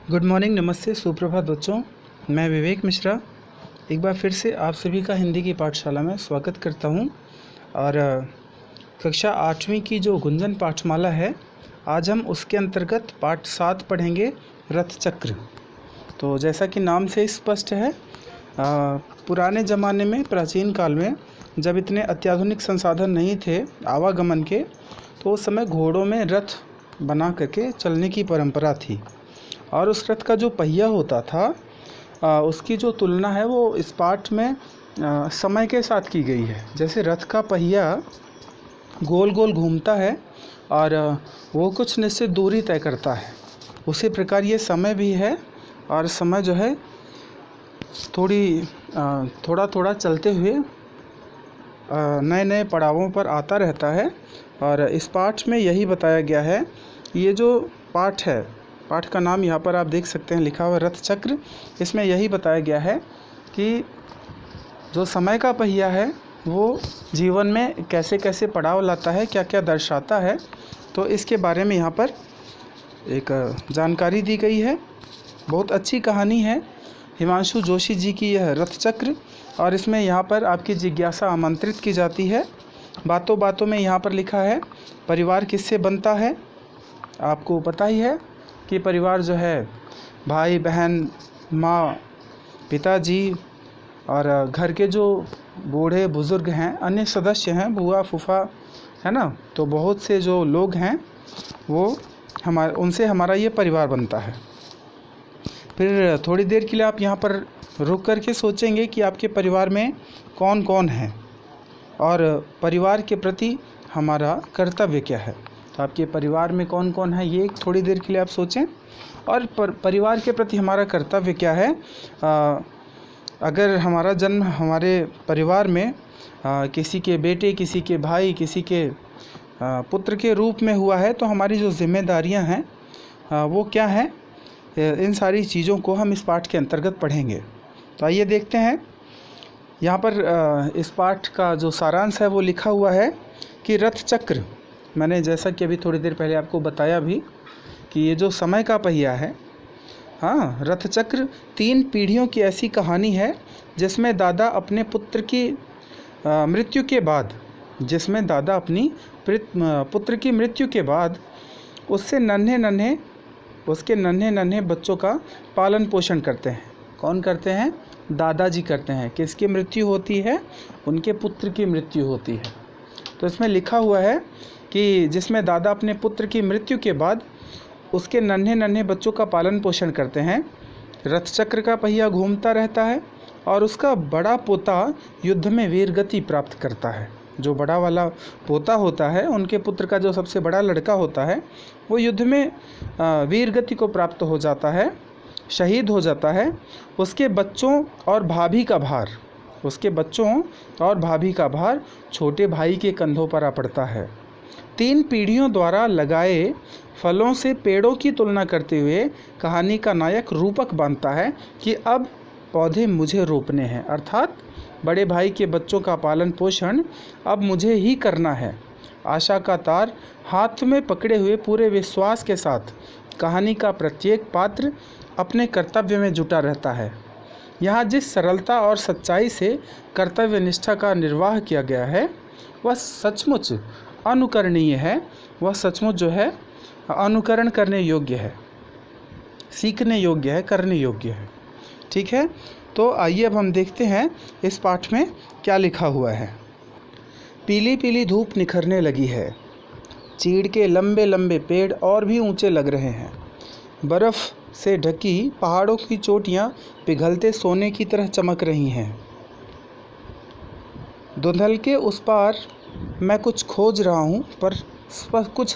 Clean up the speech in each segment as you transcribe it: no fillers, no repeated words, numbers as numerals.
Good morning, नमस्ते, सुप्रभात बच्चों। मैं विवेक मिश्रा एक बार फिर से आप सभी का हिंदी की पाठशाला में स्वागत करता हूं। और कक्षा 8वीं की जो गुंजन पाठमाला है, आज हम उसके अंतर्गत पाठ 7 पढ़ेंगे, रथ चक्र। तो जैसा कि नाम से स्पष्ट है, पुराने ज़माने में, प्राचीन काल में, जब इतने अत्याधुनिक संसाधन नहीं थे आवागमन के, तो उस समय घोड़ों में रथ बना करके चलने की परंपरा थी। और उस रथ का जो पहिया होता था, उसकी जो तुलना है वो इस पाठ में समय के साथ की गई है। जैसे रथ का पहिया गोल गोल घूमता है और वो कुछ निश्चित दूरी तय करता है, उसी प्रकार ये समय भी है। और समय जो है थोड़ा थोड़ा चलते हुए नए नए पड़ावों पर आता रहता है। और इस पाठ में यही बताया गया है। ये जो पाठ है, पाठ का नाम यहाँ पर आप देख सकते हैं लिखा हुआ रथ चक्र। इसमें यही बताया गया है कि जो समय का पहिया है वो जीवन में कैसे कैसे पड़ाव लाता है, क्या क्या दर्शाता है, तो इसके बारे में यहाँ पर एक जानकारी दी गई है। बहुत अच्छी कहानी है हिमांशु जोशी जी की यह रथ चक्र। और इसमें यहाँ पर आपकी जिज्ञासा आमंत्रित की जाती है। बातों बातों में यहाँ पर लिखा है, परिवार किससे बनता है। आपको पता ही है कि परिवार जो है भाई बहन, माँ, पिताजी और घर के जो बूढ़े बुज़ुर्ग हैं, अन्य सदस्य हैं, बुआ फूफा, है ना। तो बहुत से जो लोग हैं वो उनसे हमारा ये परिवार बनता है। फिर थोड़ी देर के लिए आप यहाँ पर रुक कर के सोचेंगे कि आपके परिवार में कौन कौन है और परिवार के प्रति हमारा कर्तव्य क्या है। तो आपके परिवार में कौन कौन है, ये थोड़ी देर के लिए आप सोचें। और परिवार के प्रति हमारा कर्तव्य क्या है। अगर हमारा जन्म हमारे परिवार में किसी के बेटे, किसी के भाई, किसी के पुत्र के रूप में हुआ है, तो हमारी जो जिम्मेदारियां हैं वो क्या हैं, इन सारी चीज़ों को हम इस पाठ के अंतर्गत पढ़ेंगे। तो आइए देखते हैं। यहाँ पर इस पाठ का जो सारांश है वो लिखा हुआ है कि रथ चक्र, मैंने जैसा कि अभी थोड़ी देर पहले आपको बताया भी कि ये जो समय का पहिया है, हाँ, रथ चक्र 3 पीढ़ियों की ऐसी कहानी है जिसमें दादा अपने पुत्र की मृत्यु के बाद, पुत्र की मृत्यु के बाद उसके नन्हे नन्हे बच्चों का पालन पोषण करते हैं। कौन करते हैं? दादाजी करते हैं। किसकी मृत्यु होती है? उनके पुत्र की मृत्यु होती है। तो इसमें लिखा हुआ है कि जिसमें दादा अपने पुत्र की मृत्यु के बाद उसके नन्हे नन्हे बच्चों का पालन पोषण करते हैं। रथ चक्र का पहिया घूमता रहता है और उसका बड़ा पोता युद्ध में वीरगति प्राप्त करता है। जो बड़ा वाला पोता होता है, उनके पुत्र का जो सबसे बड़ा लड़का होता है, वो युद्ध में वीरगति को प्राप्त हो जाता है, शहीद हो जाता है। उसके बच्चों और भाभी का भार छोटे भाई के कंधों पर आ पड़ता है। 3 पीढ़ियों द्वारा लगाए फलों से पेड़ों की तुलना करते हुए कहानी का नायक रूपक बांधता है कि अब पौधे मुझे रोपने हैं, अर्थात बड़े भाई के बच्चों का पालन पोषण अब मुझे ही करना है। आशा का तार हाथ में पकड़े हुए पूरे विश्वास के साथ कहानी का प्रत्येक पात्र अपने कर्तव्य में जुटा रहता है। यहाँ जिस सरलता और सच्चाई से कर्तव्य निष्ठा का निर्वाह किया गया है वह सचमुच अनुकरणीय है। वह सचमुच जो है अनुकरण करने योग्य है, सीखने योग्य है, करने योग्य है। ठीक है, तो आइए अब हम देखते हैं इस पाठ में क्या लिखा हुआ है। पीली पीली धूप निखरने लगी है। चीड़ के लंबे लंबे पेड़ और भी ऊंचे लग रहे हैं। बर्फ़ से ढकी पहाड़ों की चोटियां पिघलते सोने की तरह चमक रही हैं। धुंधल के उस पार मैं कुछ खोज रहा हूँ, पर कुछ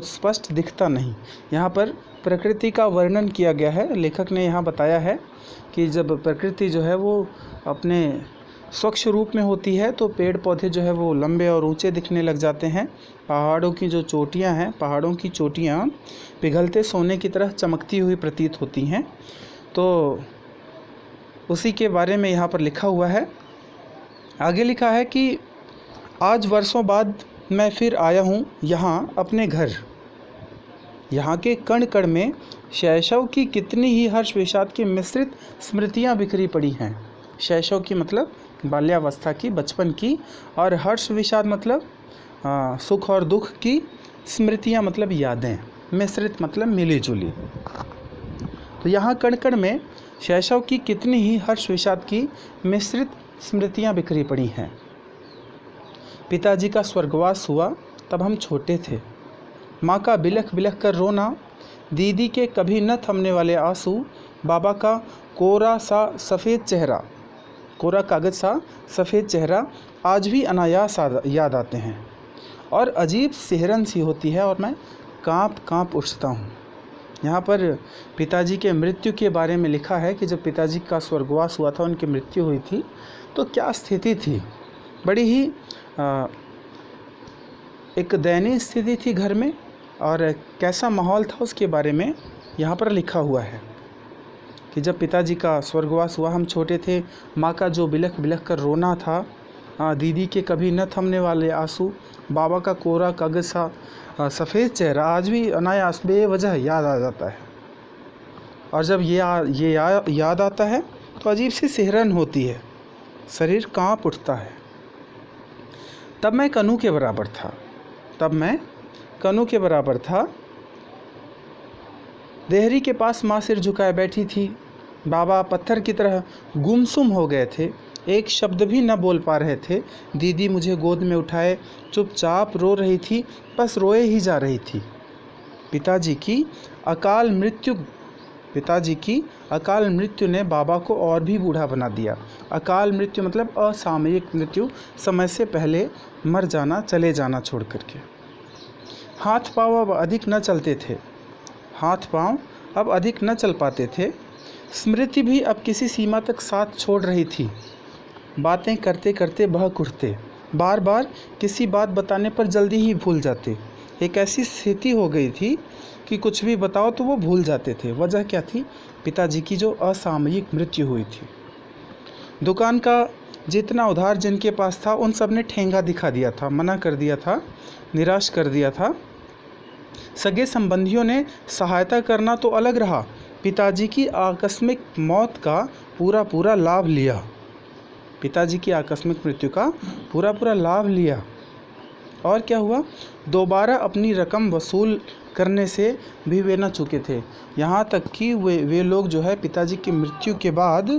स्पष्ट दिखता नहीं। यहाँ पर प्रकृति का वर्णन किया गया है। लेखक ने यहाँ बताया है कि जब प्रकृति जो है वो अपने स्वच्छ रूप में होती है तो पेड़ पौधे जो है वो लंबे और ऊंचे दिखने लग जाते हैं। पहाड़ों की चोटियाँ पिघलते सोने की तरह चमकती हुई प्रतीत होती हैं। तो उसी के बारे में यहाँ पर लिखा हुआ है। आगे लिखा है कि आज वर्षों बाद मैं फिर आया हूँ यहाँ अपने घर। यहाँ के कण कण में शैशव की कितनी ही हर्ष विषाद की मिश्रित स्मृतियाँ बिखरी पड़ी हैं। शैशव की मतलब बाल्यावस्था की, बचपन की, और हर्ष विषाद मतलब सुख और दुख की, स्मृतियाँ मतलब यादें, मिश्रित मतलब मिली जुली। तो यहाँ कण कण में शैशव की कितनी ही हर्ष विषाद की मिश्रित स्मृतियाँ बिखरी पड़ी हैं। पिताजी का स्वर्गवास हुआ तब हम छोटे थे। माँ का बिलख बिलख कर रोना, दीदी के कभी न थमने वाले आंसू, बाबा का कोरा सा सफ़ेद चेहरा, कोरा कागज़ सा सफ़ेद चेहरा आज भी अनायास याद आते हैं और अजीब सिहरन सी होती है और मैं काँप काँप उठता हूँ। यहाँ पर पिताजी के मृत्यु के बारे में लिखा है कि जब पिताजी का स्वर्गवास हुआ था, उनकी मृत्यु हुई थी, तो क्या स्थिति थी। बड़ी ही एक दयनीय स्थिति थी घर में, और कैसा माहौल था उसके बारे में यहाँ पर लिखा हुआ है कि जब पिताजी का स्वर्गवास हुआ हम छोटे थे। माँ का जो बिलख बिलख कर रोना था, दीदी के कभी न थमने वाले आंसू, बाबा का कोरा कागज़ सा सफ़ेद चेहरा आज भी अनायास बेवजह याद आ जाता है। और जब ये याद आता है तो अजीब सी सिहरन होती है, शरीर काँप उठता है। तब मैं कनू के बराबर था। देहरी के पास माँ सिर झुकाए बैठी थी। बाबा पत्थर की तरह गुमसुम हो गए थे, एक शब्द भी न बोल पा रहे थे। दीदी मुझे गोद में उठाए चुपचाप रो रही थी, बस रोए ही जा रही थी। पिताजी की अकाल मृत्यु ने बाबा को और भी बूढ़ा बना दिया। अकाल मृत्यु मतलब असामयिक मृत्यु, समय से पहले मर जाना, चले जाना छोड़ करके। हाथ पाँव अब अधिक न चल पाते थे। स्मृति भी अब किसी सीमा तक साथ छोड़ रही थी। बातें करते करते बहक उठते, बार बार किसी बात बताने पर जल्दी ही भूल जाते। एक ऐसी स्थिति हो गई थी कि कुछ भी बताओ तो वो भूल जाते थे। वजह क्या थी? पिताजी की जो असामयिक मृत्यु हुई थी। दुकान का जितना उधार जिनके पास था उन सब ने ठेंगा दिखा दिया था, मना कर दिया था, निराश कर दिया था। सगे संबंधियों ने सहायता करना तो अलग रहा, पिताजी की आकस्मिक मौत का पूरा लाभ लिया। पिताजी की आकस्मिक मृत्यु का पूरा लाभ लिया। और क्या हुआ? दोबारा अपनी रकम वसूल करने से भी वे न चूके थे। यहाँ तक कि वे लोग जो है पिताजी की मृत्यु के बाद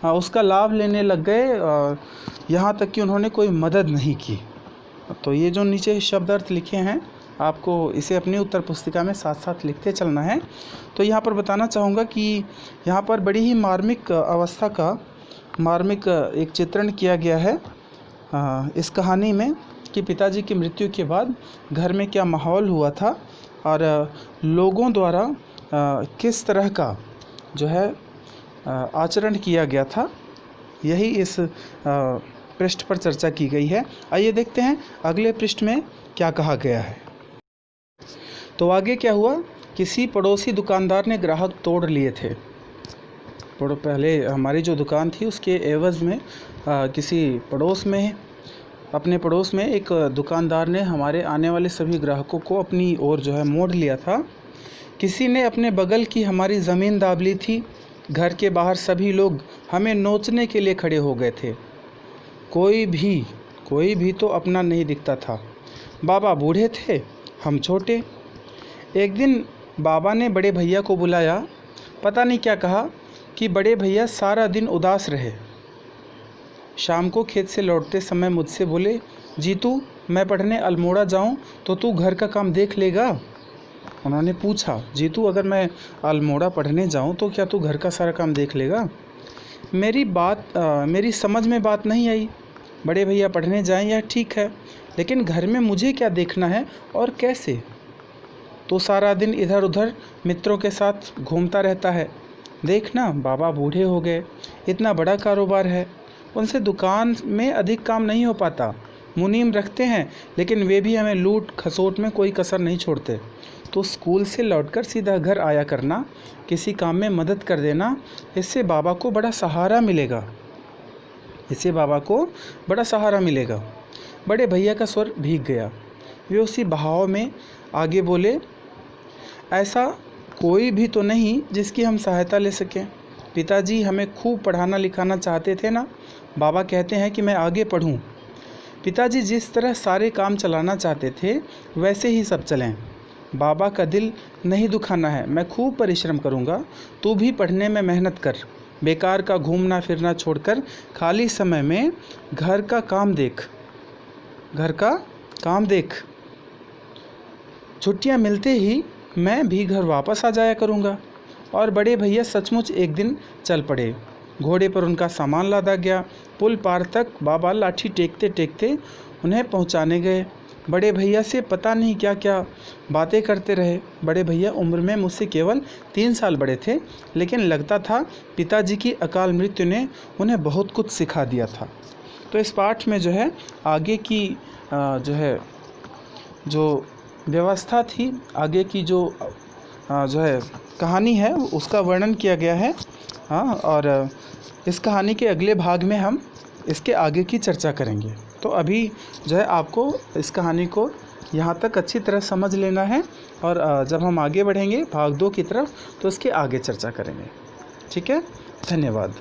उसका लाभ लेने लग गए, यहाँ तक कि उन्होंने कोई मदद नहीं की। तो ये जो नीचे शब्द अर्थ लिखे हैं, आपको इसे अपनी उत्तर पुस्तिका में साथ साथ लिखते चलना है। तो यहाँ पर बताना चाहूँगा कि यहाँ पर बड़ी ही मार्मिक अवस्था का एक चित्रण किया गया है इस कहानी में कि पिताजी की मृत्यु के बाद घर में क्या माहौल हुआ था और लोगों द्वारा किस तरह का जो है आचरण किया गया था। यही इस पृष्ठ पर चर्चा की गई है। आइए देखते हैं अगले पृष्ठ में क्या कहा गया है। तो आगे क्या हुआ? किसी पड़ोसी दुकानदार ने ग्राहक तोड़ लिए थे। पहले हमारी जो दुकान थी उसके एवज़ में अपने पड़ोस में एक दुकानदार ने हमारे आने वाले सभी ग्राहकों को अपनी ओर जो है मोड़ लिया था। किसी ने अपने बगल की हमारी ज़मीन दाब ली थी। घर के बाहर सभी लोग हमें नोचने के लिए खड़े हो गए थे। कोई भी तो अपना नहीं दिखता था। बाबा बूढ़े थे, हम छोटे। एक दिन बाबा ने बड़े भैया को बुलाया। पता नहीं क्या कहा कि बड़े भैया सारा दिन उदास रहे। शाम को खेत से लौटते समय मुझसे बोले, जीतू मैं पढ़ने अल्मोड़ा जाऊं तो तू घर का काम देख लेगा? उन्होंने पूछा, जीतू अगर मैं अल्मोड़ा पढ़ने जाऊं तो क्या तू घर का सारा काम देख लेगा? मेरी समझ में बात नहीं आई। बड़े भैया पढ़ने जाएं या ठीक है, लेकिन घर में मुझे क्या देखना है और कैसे? तो सारा दिन इधर उधर मित्रों के साथ घूमता रहता है। देखना बाबा बूढ़े हो गए, इतना बड़ा कारोबार है, उनसे दुकान में अधिक काम नहीं हो पाता। मुनीम रखते हैं लेकिन वे भी हमें लूट खसोट में कोई कसर नहीं छोड़ते। तो स्कूल से लौटकर सीधा घर आया करना, किसी काम में मदद कर देना, इससे बाबा को बड़ा सहारा मिलेगा। बड़े भैया का स्वर भीग गया। वे उसी बहाव में आगे बोले, ऐसा कोई भी तो नहीं जिसकी हम सहायता ले सकें। पिताजी हमें खूब पढ़ाना लिखाना चाहते थे ना, बाबा कहते हैं कि मैं आगे पढ़ूं। पिताजी जिस तरह सारे काम चलाना चाहते थे वैसे ही सब चलें। बाबा का दिल नहीं दुखाना है, मैं खूब परिश्रम करूंगा, तू भी पढ़ने में मेहनत कर। बेकार का घूमना फिरना छोड़कर खाली समय में घर का काम देख, घर का काम देख। छुट्टियां मिलते ही मैं भी घर वापस आ जाया करूंगा। और बड़े भैया सचमुच एक दिन चल पड़े। घोड़े पर उनका सामान लादा गया। पुल पार तक बाबा लाठी टेकते टेकते उन्हें पहुंचाने गए। बड़े भैया से पता नहीं क्या क्या बातें करते रहे। बड़े भैया उम्र में मुझसे केवल 3 साल बड़े थे, लेकिन लगता था पिताजी की अकाल मृत्यु ने उन्हें बहुत कुछ सिखा दिया था। तो इस पाठ में जो है आगे की जो व्यवस्था थी, आगे की जो है कहानी है, उसका वर्णन किया गया है। हाँ, और इस कहानी के अगले भाग में हम इसके आगे की चर्चा करेंगे। तो अभी जो है आपको इस कहानी को यहाँ तक अच्छी तरह समझ लेना है, और जब हम आगे बढ़ेंगे भाग 2 की तरफ तो इसके आगे चर्चा करेंगे। ठीक है, धन्यवाद।